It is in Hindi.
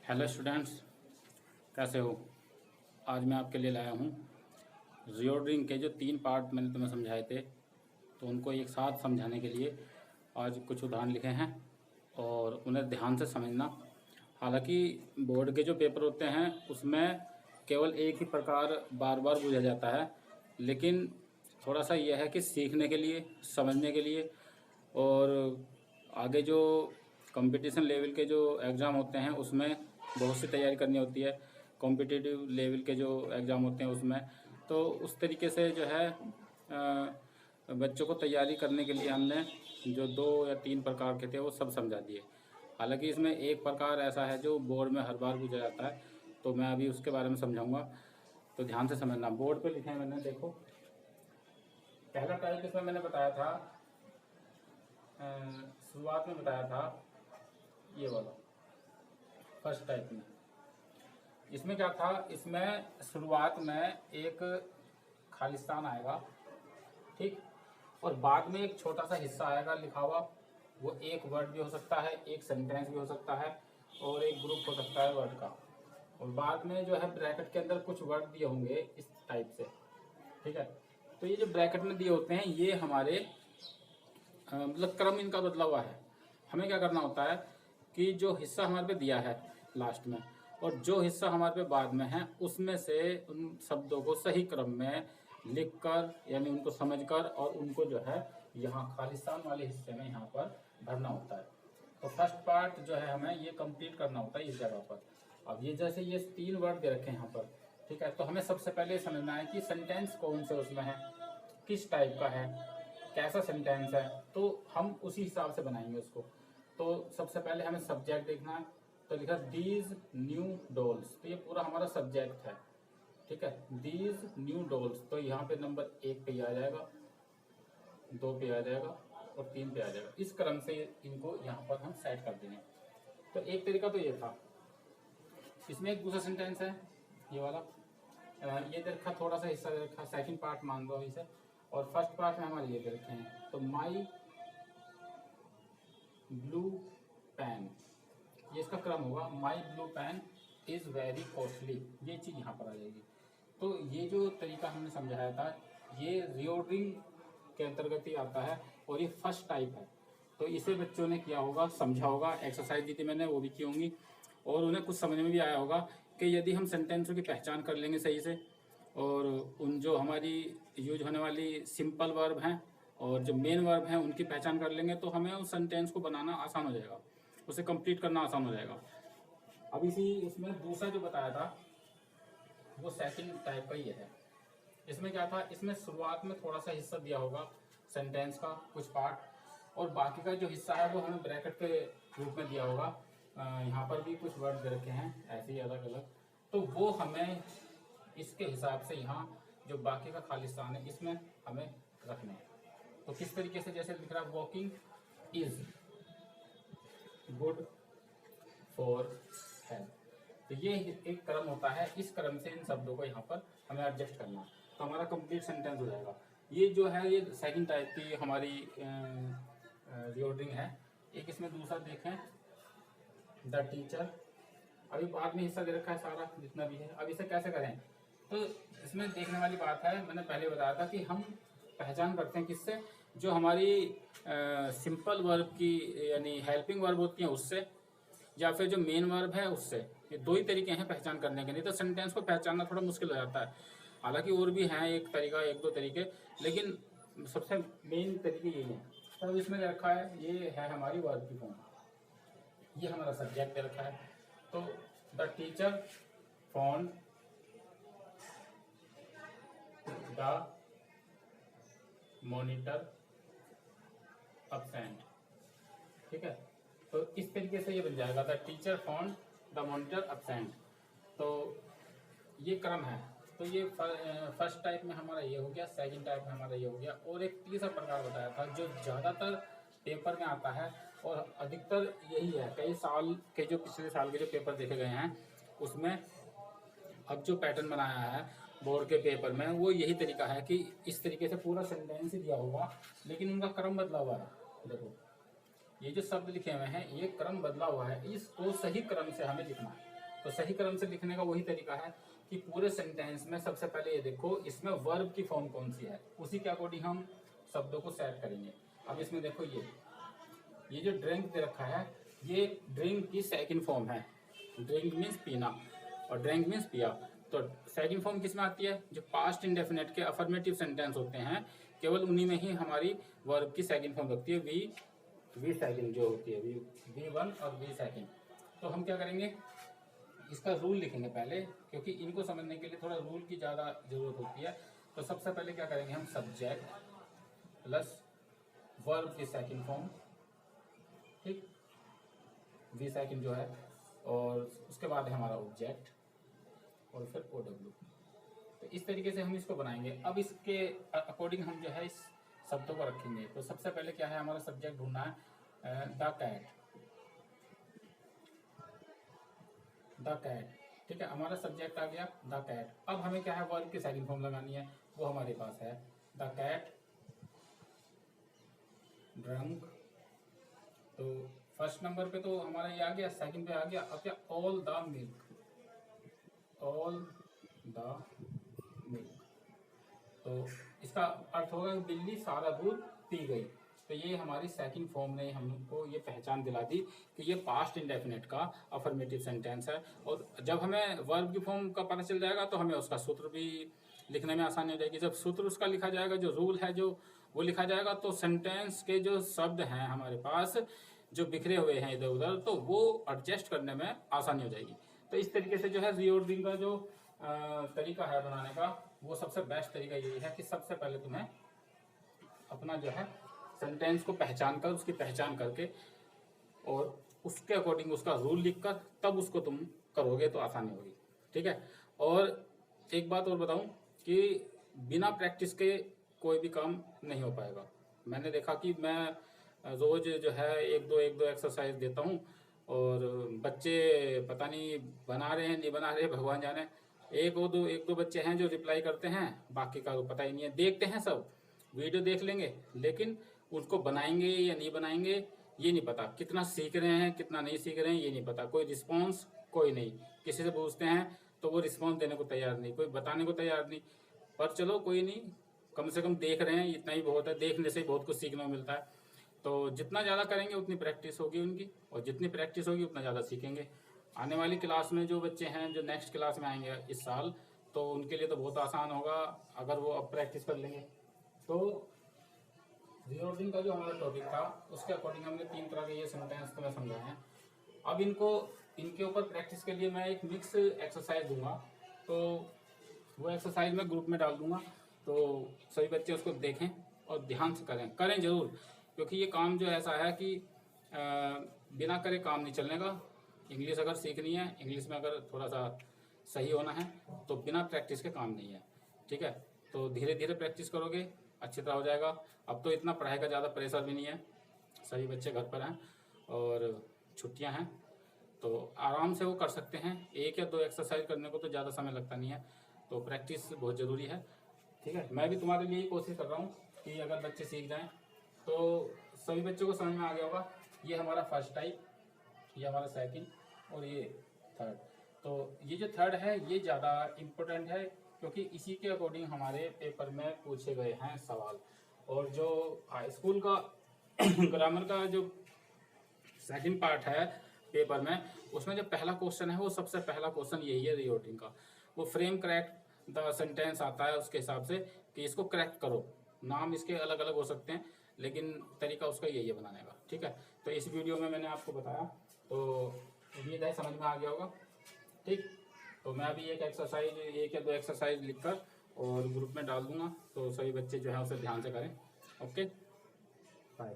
हेलो स्टूडेंट्स, कैसे हो। आज मैं आपके लिए लाया हूँ रियोड्रिंग के जो 3 पार्ट मैंने तुम्हें समझाए थे, तो उनको एक साथ समझाने के लिए आज कुछ उदाहरण लिखे हैं और उन्हें ध्यान से समझना। हालांकि बोर्ड के जो पेपर होते हैं उसमें केवल एक ही प्रकार बार बार पूछा जाता है, लेकिन थोड़ा सा यह है कि सीखने के लिए, समझने के लिए और आगे जो कंपटीशन लेवल के जो एग्ज़ाम होते हैं उसमें बहुत सी तैयारी करनी होती है। कॉम्पिटिटिव लेवल के जो एग्ज़ाम होते हैं उसमें तो उस तरीके से जो है बच्चों को तैयारी करने के लिए हमने जो 2 या 3 प्रकार के थे वो सब समझा दिए। हालांकि इसमें एक प्रकार ऐसा है जो बोर्ड में हर बार पूछा जाता है, तो मैं अभी उसके बारे में समझाऊंगा, तो ध्यान से समझना। बोर्ड पे लिखे हैं मैंने, देखो। पहला टाइप इसमें मैंने बताया था, शुरुआत में बताया था ये वाला फर्स्ट टाइप में। इसमें क्या था, इसमें शुरुआत में एक खालिस्तान आएगा, ठीक, और बाद में एक छोटा सा हिस्सा आएगा लिखा हुआ। वो एक वर्ड भी हो सकता है, एक सेंटेंस भी हो सकता है और एक ग्रुप हो सकता है वर्ड का। और बाद में जो है ब्रैकेट के अंदर कुछ वर्ड दिए होंगे इस टाइप से, ठीक है। तो ये जो ब्रैकेट में दिए होते हैं ये हमारे मतलब क्रम इनका बदला हुआ है। हमें क्या करना होता है कि जो हिस्सा हमारे पे दिया है लास्ट में और जो हिस्सा हमारे पे बाद में है उसमें से उन शब्दों को सही क्रम में लिखकर, यानी उनको समझकर और उनको जो है यहाँ खालिस्तान वाले हिस्से में यहाँ पर भरना होता है। तो फर्स्ट पार्ट जो है हमें ये कंप्लीट करना होता है इस जगह पर। अब ये जैसे ये 3 वर्ड दे रखे हैं यहाँ पर, ठीक है, तो हमें सबसे पहले समझना है कि सेंटेंस कौन से उसमें है, किस टाइप का है, कैसा सेंटेंस है, तो हम उसी हिसाब से बनाएंगे उसको। तो सबसे पहले हमें सब्जेक्ट देखना है, तो लिखा दीज न्यू डॉल्स, तो ये पूरा हमारा सब्जेक्ट है, ठीक है। दीज न्यू डॉल्स, तो यहाँ पे नंबर 1 पे आ जाएगा, 2 पे आ जाएगा और 3 पे आ जाएगा। इस क्रम से इनको यहाँ पर हम सेट कर देंगे। तो एक तरीका तो ये था। इसमें एक दूसरा सेंटेंस है ये वाला, ये दे रखा, थोड़ा सा हिस्सा दे रखा, सेकंड पार्ट मान लो इसे, और फर्स्ट पार्ट में हमारे ये दे रखे हैं। तो माई ब्लू पेन, ये इसका क्रम होगा, my blue pen is very costly, ये चीज यहाँ पर आ जाएगी। तो ये जो तरीका हमने समझाया था ये रियोड्रिंग के अंतर्गत ही आता है और ये फर्स्ट टाइप है। तो इसे बच्चों ने किया होगा, समझा होगा, एक्सरसाइज दी थी मैंने वो भी की होंगी और उन्हें कुछ समझ में भी आया होगा कि यदि हम सेंटेंसों की पहचान कर लेंगे सही से और उन जो हमारी यूज होने वाली सिंपल वर्ब हैं और जो मेन वर्ब हैं उनकी पहचान कर लेंगे तो हमें उस सेंटेंस को बनाना आसान हो जाएगा, उसे कंप्लीट करना आसान हो जाएगा। अब इसी इसमें दूसरा जो बताया था वो सेकंड टाइप का ही है। इसमें क्या था, इसमें शुरुआत में थोड़ा सा हिस्सा दिया होगा सेंटेंस का कुछ पार्ट, और बाकी का जो हिस्सा है वो हमें ब्रैकेट के रूप में दिया होगा। यहाँ पर भी कुछ वर्ड दे रखे हैं ऐसे ही अलग अलग, तो वो हमें इसके हिसाब से यहाँ जो बाकी का खालिस्तान है इसमें हमें रखना है। तो किस तरीके से, जैसे लिख रहा है walking is good for health, तो ये एक क्रम होता है, इस क्रम से इन शब्दों को यहाँ पर हमें एडजस्ट करना, तो हमारा कंप्लीट सेंटेंस हो जाएगा। ये जो है ये सेकंड टाइप की हमारी रियोड्रिंग है। एक इसमें दूसरा देखें, द टीचर, अभी बाद में हिस्सा दे रखा है सारा जितना भी है। अब इसे कैसे करें, तो इसमें देखने वाली बात है, मैंने पहले बताया था कि हम पहचान करते हैं किससे, जो हमारी सिंपल वर्ब की यानी हेल्पिंग वर्ब होती है उससे, या फिर जो मेन वर्ब है उससे। ये 2 ही तरीके हैं पहचान करने के, नहीं तो सेंटेंस को पहचानना थोड़ा मुश्किल हो जाता है। हालांकि और भी हैं एक तरीका, 1-2 तरीके, लेकिन सबसे मेन तरीके यही है। तो इसमें रखा है, ये है हमारी वर्ब की फॉर्म, ये हमारा सब्जेक्ट दे रखा है। तो the teacher found the monitor absent, ठीक है। तो इस तरीके से ये बन जाएगा, the teacher found the monitor absent। तो ये क्रम है। तो ये फर्स्ट टाइप में हमारा ये हो गया, सेकंड टाइप में हमारा ये हो गया, और एक तीसरा प्रकार बताया था जो ज़्यादातर पेपर में आता है और अधिकतर यही है। कई साल के जो पिछले साल के जो पेपर देखे गए हैं उसमें अब जो पैटर्न बनाया है बोर्ड के पेपर में वो यही तरीका है कि इस तरीके से पूरा सेंटेंस ही दिया होगा लेकिन उनका क्रम बदला हुआ है। देखो ये जो शब्द लिखे हुए हैं ये क्रम बदला हुआ है, इसको सही क्रम से हमें लिखना है। तो सही क्रम से लिखने का वही तरीका है कि पूरे सेंटेंस में सबसे पहले ये देखो इसमें वर्ब की फॉर्म कौन सी है, उसी के अकॉर्डिंग हम शब्दों को सेट करेंगे। अब इसमें देखो ये जो ड्रिंक दे रखा है, ये ड्रिंक की सेकंड फॉर्म है। ड्रिंक मीन्स पीना और ड्रिंक मीन्स पिया। तो सेकंड फॉर्म किस में आती है? जो पास्ट इंडेफिनेट के अफर्मेटिव सेंटेंस होते हैं, केवल उन्हीं में ही हमारी वर्ब की सेकंड फॉर्म लगती है, वी सेकंड जो होती है, वी1 और वी सेकंड। तो हम क्या करेंगे, इसका रूल लिखेंगे पहले, क्योंकि इनको समझने के लिए थोड़ा रूल की ज़्यादा ज़रूरत होती है। तो सबसे पहले क्या करेंगे हम, सब्जेक्ट प्लस वर्ब की सेकंड फॉर्म, ठीक, वी सेकंड जो है, और उसके बाद है हमारा ऑब्जेक्ट और फिर OW। तो इस तरीके से हम इसको बनाएंगे। अब इसके अकॉर्डिंग हम जो है इस शब्दों को रखेंगे। तो सबसे पहले क्या है, हमारा सब्जेक्ट ढूंढना है द कैट, द कैट, ठीक है, हमारा सब्जेक्ट आ गया द कैट। अब हमें क्या है, वर्ब की सेकंड फॉर्म लगानी है, वो हमारे पास है द कैट ड्रंक। तो फर्स्ट नंबर पे तो हमारा ये आ गया, सेकंड पे आ गया। अब क्या, all the milk, all the milk. तो इसका अर्थ होगा कि बिल्ली सारा दूध पी गई। तो ये हमारी सेकंड फॉर्म ने हमको ये पहचान दिला दी कि ये पास्ट इंडेफिनेट का अफर्मेटिव सेंटेंस है। और जब हमें वर्ब की फॉर्म का पता चल जाएगा तो हमें उसका सूत्र भी लिखने में आसानी हो जाएगी। जब सूत्र उसका लिखा जाएगा, जो रूल है जो वो लिखा जाएगा, तो सेंटेंस के जो शब्द हैं हमारे पास जो बिखरे हुए हैं इधर उधर, तो वो एडजस्ट करने में आसानी हो जाएगी। तो इस तरीके से जो है रीऑर्डरिंग का जो तरीका है बनाने का, वो सबसे बेस्ट तरीका यही है कि सबसे पहले तुम्हें अपना जो है सेंटेंस को पहचान कर, उसकी पहचान करके और उसके अकॉर्डिंग उसका रूल लिखकर तब उसको तुम करोगे तो आसानी होगी, ठीक है। और एक बात और बताऊं कि बिना प्रैक्टिस के कोई भी काम नहीं हो पाएगा। मैंने देखा कि मैं रोज जो है एक दो एक्सरसाइज देता हूं और बच्चे पता नहीं बना रहे हैं नहीं बना रहे, भगवान जाने। एक दो बच्चे हैं जो रिप्लाई करते हैं, बाकी का तो पता ही नहीं है। देखते हैं सब, वीडियो देख लेंगे, लेकिन उसको बनाएंगे या नहीं बनाएंगे ये नहीं पता। कितना सीख रहे हैं कितना नहीं सीख रहे हैं ये नहीं पता। कोई रिस्पॉन्स कोई नहीं, किसी से पूछते हैं तो वो रिस्पॉन्स देने को तैयार नहीं, कोई बताने को तैयार नहीं। पर चलो कोई नहीं, कम से कम देख रहे हैं, इतना ही बहुत है। देखने से ही बहुत कुछ सीखने को मिलता है। तो जितना ज़्यादा करेंगे उतनी प्रैक्टिस होगी उनकी, और जितनी प्रैक्टिस होगी उतना ज़्यादा सीखेंगे। आने वाली क्लास में जो बच्चे हैं जो नेक्स्ट क्लास में आएंगे इस साल, तो उनके लिए तो बहुत आसान होगा अगर वो अब प्रैक्टिस कर लेंगे। तो रीऑर्डरिंग का जो हमारा टॉपिक था उसके अकॉर्डिंग हमने 3 तरह के ये सेंटेंस तुम्हें समझाए हैं। अब इनके ऊपर प्रैक्टिस के लिए मैं एक मिक्स एक्सरसाइज दूंगा, तो वो एक्सरसाइज मैं ग्रुप में डाल दूंगा। तो सभी बच्चे उसको देखें और ध्यान से करें जरूर, क्योंकि ये काम जो ऐसा है कि बिना करे काम नहीं चलने का। इंग्लिश अगर सीखनी है, इंग्लिश में अगर थोड़ा सा सही होना है, तो बिना प्रैक्टिस के काम नहीं है, ठीक है। तो धीरे धीरे प्रैक्टिस करोगे अच्छी तरह हो जाएगा। अब तो इतना पढ़ाई का ज़्यादा प्रेशर भी नहीं है, सभी बच्चे घर पर हैं और छुट्टियां हैं, तो आराम से वो कर सकते हैं। 1 या 2 एक्सरसाइज करने को तो ज़्यादा समय लगता नहीं है। तो प्रैक्टिस बहुत ज़रूरी है, ठीक है। मैं भी तुम्हारे लिए कोशिश कर रहा हूँ कि अगर बच्चे सीख जाएँ तो सभी बच्चों को समझ में आ गया होगा। ये हमारा फर्स्ट टाइप, ये हमारा सेकंड और ये थर्ड। तो ये जो थर्ड है ये ज़्यादा इम्पोर्टेंट है, क्योंकि इसी के अकॉर्डिंग हमारे पेपर में पूछे गए हैं सवाल। और जो हाई स्कूल का ग्रामर का जो सेकंड पार्ट है पेपर में, उसमें जो पहला क्वेश्चन है वो सबसे पहला क्वेश्चन यही है रीऑर्डरिंग का। वो फ्रेम करेक्ट द सेंटेंस आता है उसके हिसाब से कि इसको करेक्ट करो। नाम इसके अलग अलग हो सकते हैं, लेकिन तरीका उसका यही है बनाने का, ठीक है। तो इस वीडियो में मैंने आपको बताया, तो उम्मीद है समझ में आ गया होगा, ठीक। तो मैं अभी 1 या 2 एक्सरसाइज लिखकर और ग्रुप में डाल दूंगा, तो सभी बच्चे जो है उसे ध्यान से करें। Okay, bye.